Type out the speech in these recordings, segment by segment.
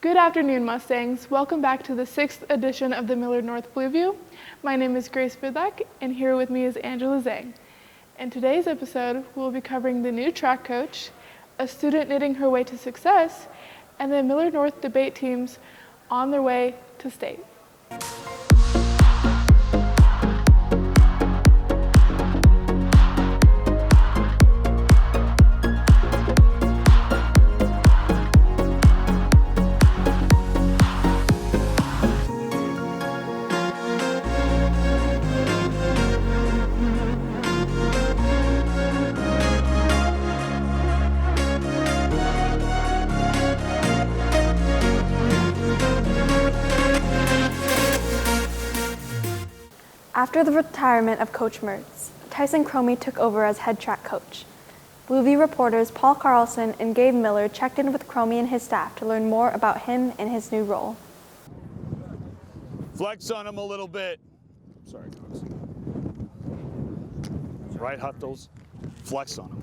Good afternoon, Mustangs. Welcome back to the 6th edition of the Millard North Blueview. My name is Grace Bidlack, and here with me is Angela Zhang. In today's episode, we'll be covering the new track coach, a student knitting her way to success, and the Millard North debate teams on their way to state. After the retirement of Coach Mertz, Tyson Cromie took over as head track coach. Blueview reporters Paul Carlson and Gabe Miller checked in with Cromie and his staff to learn more about him and his new role. Flex on him a little bit. Sorry, Coach. Right, Huttles. Flex on him.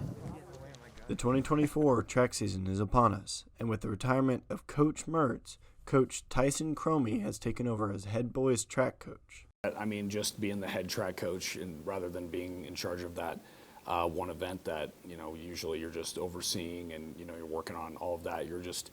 The 2024 track season is upon us, and with the retirement of Coach Mertz, Coach Tyson Cromie has taken over as head boys track coach. I mean, just being the head track coach, and rather than being in charge of that one event that, usually you're just overseeing and, you're working on all of that, you're just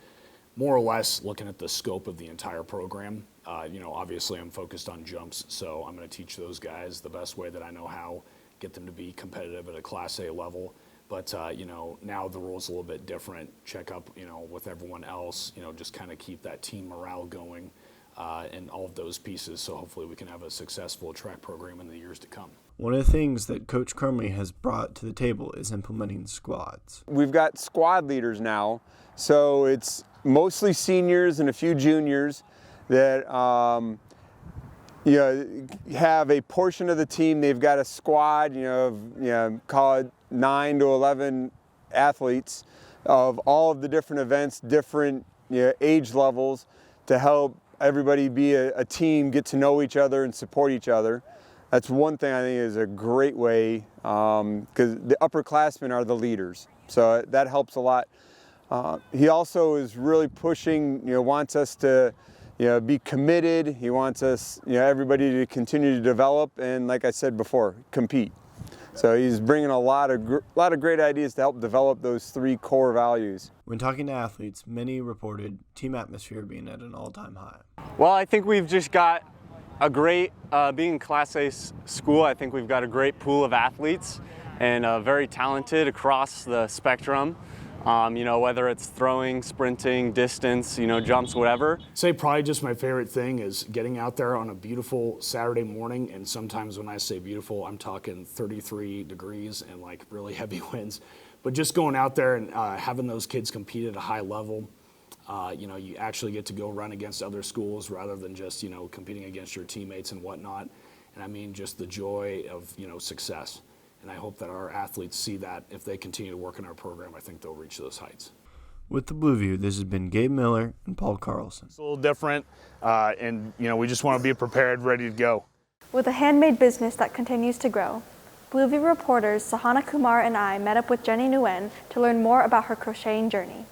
more or less looking at the scope of the entire program. Obviously I'm focused on jumps, so I'm going to teach those guys the best way that I know how, get them to be competitive at a Class A level. But, now the rule's a little bit different. Check up, with everyone else, just kind of keep that team morale going. And all of those pieces, so hopefully we can have a successful track program in the years to come. One of the things that Coach Cromie has brought to the table is implementing squads. We've got squad leaders now, so it's mostly seniors and a few juniors that have a portion of the team. They've got a squad, call it 9 to 11 athletes of all of the different events, different age levels, to help everybody be a team, get to know each other and support each other. That's one thing I think is a great way, because the upperclassmen are the leaders, so that helps a lot. He also is really pushing, wants us to, be committed. He wants us, everybody to continue to develop and, like I said before, compete. So he's bringing a lot of great ideas to help develop those three core values. When talking to athletes, many reported team atmosphere being at an all-time high. Well, I think we've just got a great, being Class A school, I think we've got a great pool of athletes and very talented across the spectrum. Whether it's throwing, sprinting, distance, jumps, whatever. Say probably just my favorite thing is getting out there on a beautiful Saturday morning, and sometimes when I say beautiful, I'm talking 33 degrees and like really heavy winds. But just going out there and having those kids compete at a high level, you actually get to go run against other schools rather than just, competing against your teammates and whatnot. And I mean, just the joy of, success. And I hope that our athletes see that. If they continue to work in our program, I think they'll reach those heights. With the Blueview, this has been Gabe Miller and Paul Carlson. It's a little different, and we just want to be prepared, ready to go. With a handmade business that continues to grow, Blueview reporters Sahana Kumar and I met up with Jenny Nguyen to learn more about her crocheting journey.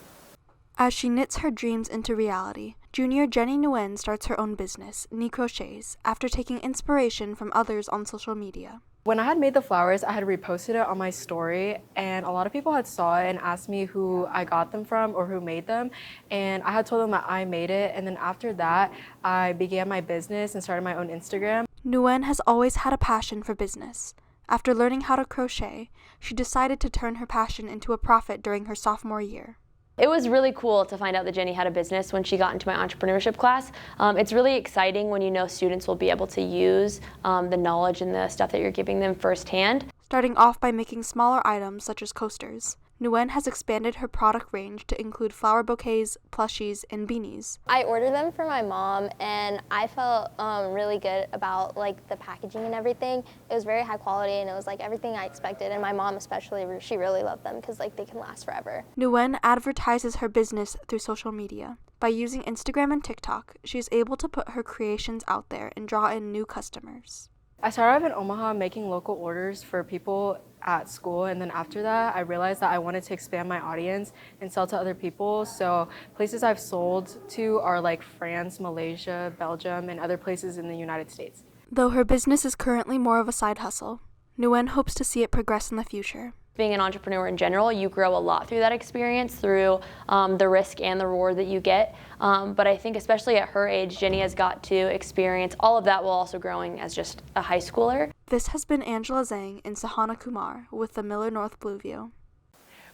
As she knits her dreams into reality, junior Jenny Nguyen starts her own business, Knee Crochets, after taking inspiration from others on social media. When I had made the flowers, I had reposted it on my story, and a lot of people had saw it and asked me who I got them from or who made them, and I had told them that I made it, and then after that, I began my business and started my own Instagram. Nguyen has always had a passion for business. After learning how to crochet, she decided to turn her passion into a profit during her sophomore year. It was really cool to find out that Jenny had a business when she got into my entrepreneurship class. It's really exciting when students will be able to use the knowledge and the stuff that you're giving them firsthand. Starting off by making smaller items such as coasters, Nguyen has expanded her product range to include flower bouquets, plushies, and beanies. I ordered them for my mom, and I felt really good about the packaging and everything. It was very high quality, and it was everything I expected. And my mom especially, she really loved them because they can last forever. Nguyen advertises her business through social media. By using Instagram and TikTok, she is able to put her creations out there and draw in new customers. I started off in Omaha making local orders for people at school, and then after that I realized that I wanted to expand my audience and sell to other people. So places I've sold to are like France, Malaysia, Belgium, and other places in the United States. Though her business is currently more of a side hustle, Nguyen hopes to see it progress in the future. Being an entrepreneur in general, you grow a lot through that experience, through the risk and the reward that you get. But I think especially at her age, Jenny has got to experience all of that while also growing as just a high schooler. This has been Angela Zhang and Sahana Kumar with the Miller North Blueview.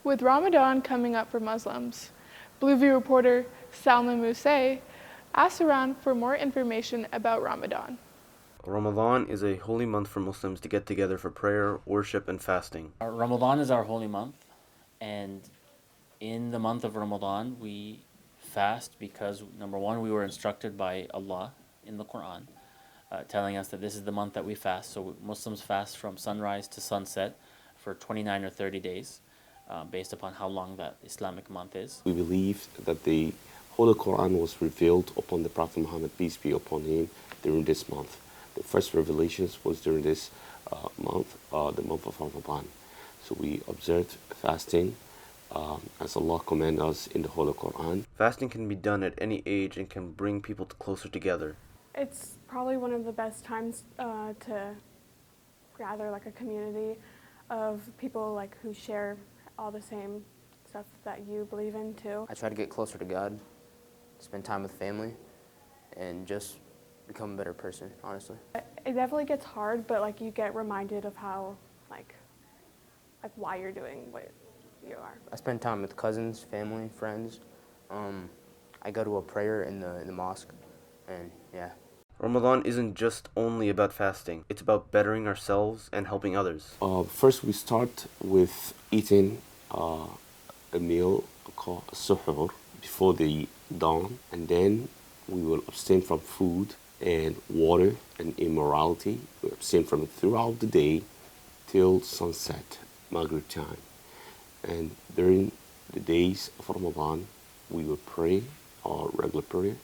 With Ramadan coming up for Muslims, Blueview reporter Salma Mousse asked around for more information about Ramadan. Ramadan is a holy month for Muslims to get together for prayer, worship, and fasting. Ramadan is our holy month, and in the month of Ramadan we fast because, number one, we were instructed by Allah in the Quran, telling us that this is the month that we fast. So Muslims fast from sunrise to sunset for 29 or 30 days, based upon how long that Islamic month is. We believe that the Holy Quran was revealed upon the Prophet Muhammad, peace be upon him, during this month. The first revelations was during this month, the month of Ramadan. So we observed fasting as Allah commands us in the Holy Quran. Fasting can be done at any age and can bring people closer together. It's probably one of the best times to gather like a community of people like who share all the same stuff that you believe in too. I try to get closer to God, spend time with family, and just become a better person, honestly. It definitely gets hard, but like you get reminded of how like why you're doing what you are. I spend time with cousins, family, friends. I go to a prayer in the mosque, and yeah. Ramadan isn't just only about fasting. It's about bettering ourselves and helping others. First we start with eating a meal called suhoor before the dawn, and then we will abstain from food and water and immorality. We abstain from it throughout the day till sunset, Maghrib time. And during the days of Ramadan, we will pray our regular prayer.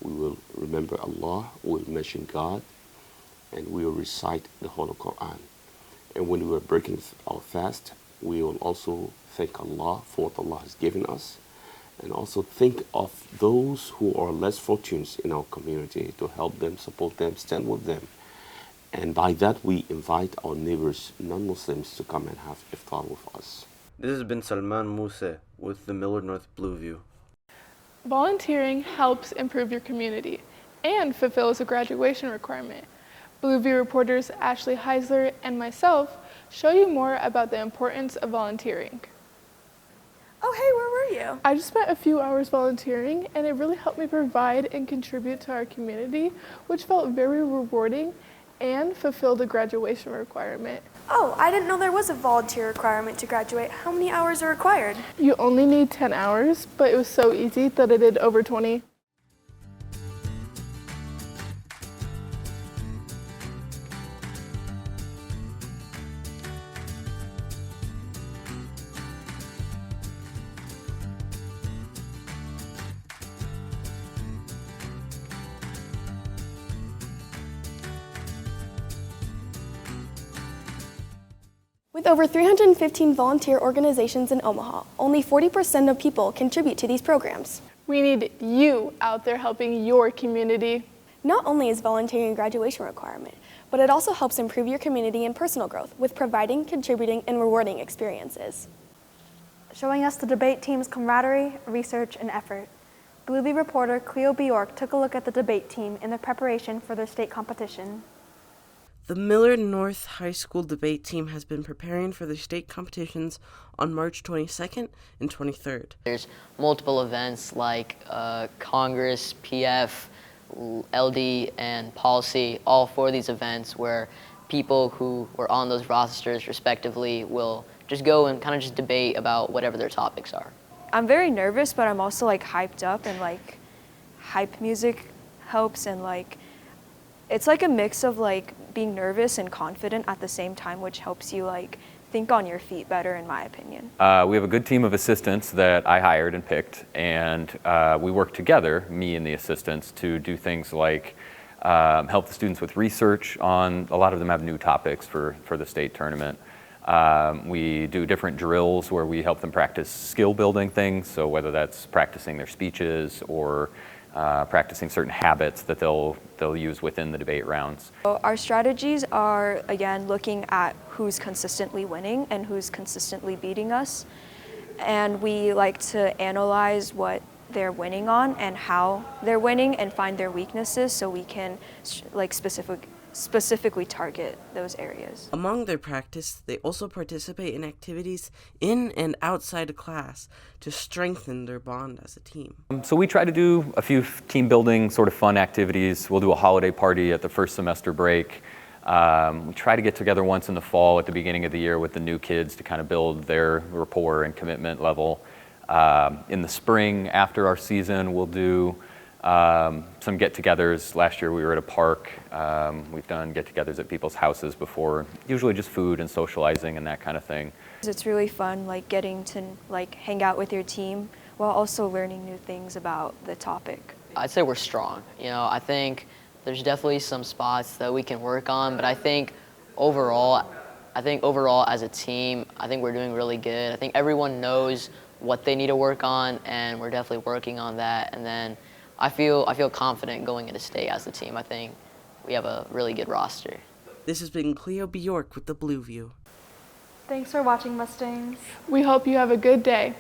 We will remember Allah, we will mention God, and we will recite the Holy Quran. And when we are breaking our fast, we will also thank Allah for what Allah has given us, and also think of those who are less fortunate in our community to help them, support them, stand with them. And by that, we invite our neighbors, non-Muslims, to come and have iftar with us. This has been Salman Mousse with the Miller North Blueview. Volunteering helps improve your community and fulfills a graduation requirement. Blueview reporters Ashley Heisler and myself show you more about the importance of volunteering. Oh, hey, where were you? I just spent a few hours volunteering, and it really helped me provide and contribute to our community, which felt very rewarding and fulfilled a graduation requirement. Oh, I didn't know there was a volunteer requirement to graduate. How many hours are required? You only need 10 hours, but it was so easy that I did over 20. With over 315 volunteer organizations in Omaha, only 40% of people contribute to these programs. We need you out there helping your community. Not only is volunteering a graduation requirement, but it also helps improve your community and personal growth with providing, contributing, and rewarding experiences. Showing us the debate team's camaraderie, research, and effort, Blueview reporter Cleo Bjork took a look at the debate team in their preparation for their state competition. The Miller North High School debate team has been preparing for the state competitions on March 22nd and 23rd. There's multiple events like Congress, PF, LD, and policy, all four of these events where people who were on those rosters respectively will just go and kind of just debate about whatever their topics are. I'm very nervous, but I'm also like hyped up, and like hype music helps, and like it's like a mix of like being nervous and confident at the same time, which helps you like think on your feet better, in my opinion. We have a good team of assistants that I hired and picked, and we work together, me and the assistants, to do things like help the students with research on, a lot of them have new topics for the state tournament. We do different drills where we help them practice skill building things, so whether that's practicing their speeches or practicing certain habits that they'll use within the debate rounds. Our strategies are, again, looking at who's consistently winning and who's consistently beating us. And we like to analyze what they're winning on and how they're winning and find their weaknesses so we can specifically target those areas. Among their practice, they also participate in activities in and outside of class to strengthen their bond as a team. So we try to do a few team building sort of fun activities. We'll do a holiday party at the first semester break. We try to get together once in the fall at the beginning of the year with the new kids to kind of build their rapport and commitment level. In the spring, after our season, we'll do some get-togethers. Last year we were at a park. We've done get-togethers at people's houses before, usually just food and socializing and that kind of thing. It's really fun, like getting to hang out with your team while also learning new things about the topic. I'd say we're strong. You know, I think there's definitely some spots that we can work on, but I think overall as a team, I think we're doing really good. I think everyone knows what they need to work on, and we're definitely working on that. And then I feel confident going into state as a team. I think we have a really good roster. This has been Cleo Bjork with the Blue View. Thanks for watching, Mustangs. We hope you have a good day.